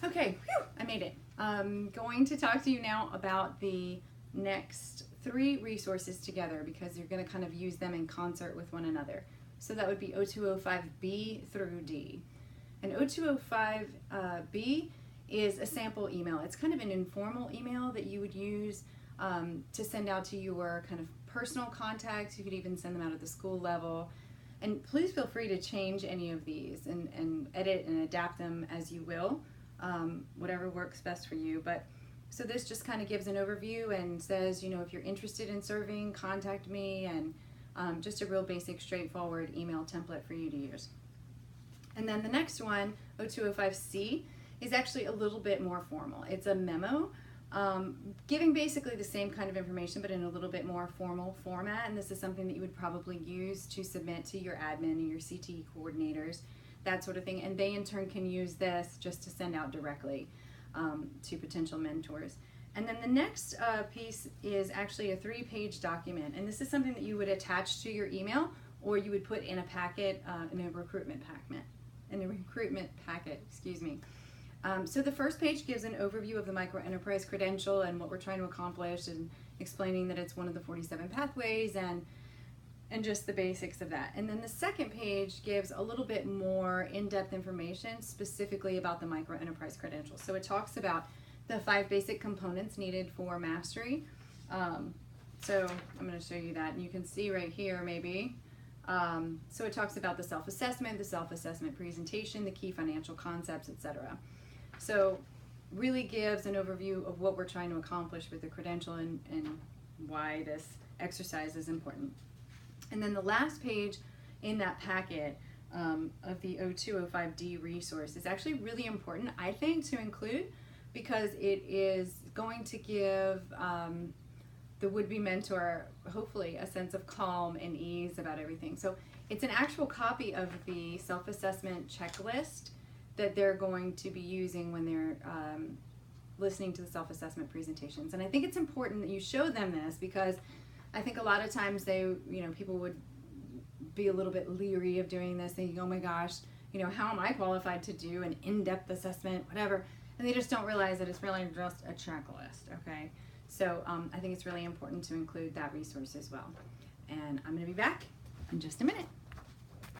Okay, whew, I made it. I'm going to talk to you now about the next 3 resources together because you're going to kind of use them in concert with one another. So that would be 0205B through D. And 0205B is a sample email. It's kind of an informal email that you would use to send out to your kind of personal contacts. You could even send them out at the school level. And please feel free to change any of these and edit and adapt them as you will. Whatever works best for you. But so this just kind of gives an overview and says, you know, if you're interested in serving, contact me, and just a real basic, straightforward email template for you to use. And then the next one, 0205C, is actually a little bit more formal. It's a memo giving basically the same kind of information but in a little bit more formal format, and this is something that you would probably use to submit to your admin and your CTE coordinators, that sort of thing, and they in turn can use this just to send out directly to potential mentors. And then the next piece is actually a 3-page document, and this is something that you would attach to your email or you would put in a packet, in a recruitment packet, excuse me. So the first page gives an overview of the micro enterprise credential and what we're trying to accomplish, and explaining that it's one of the 47 pathways and just the basics of that. And then the second page gives a little bit more in-depth information specifically about the micro enterprise credential. So it talks about the 5 basic components needed for mastery. So I'm going to show you that, and you can see right here maybe. So it talks about the self-assessment, the self-assessment presentation, the key financial concepts, etc. So really gives an overview of what we're trying to accomplish with the credential and why this exercise is important. And then the last page in that packet of the 0205D resource is actually really important, I think, to include, because it is going to give the would-be mentor, hopefully, a sense of calm and ease about everything. So it's an actual copy of the self-assessment checklist that they're going to be using when they're listening to the self-assessment presentations. And I think it's important that you show them this, because I think a lot of times people would be a little bit leery of doing this, thinking, oh my gosh, how am I qualified to do an in-depth assessment, whatever, and they just don't realize that it's really just a checklist, okay? So I think it's really important to include that resource as well. And I'm going to be back in just a minute.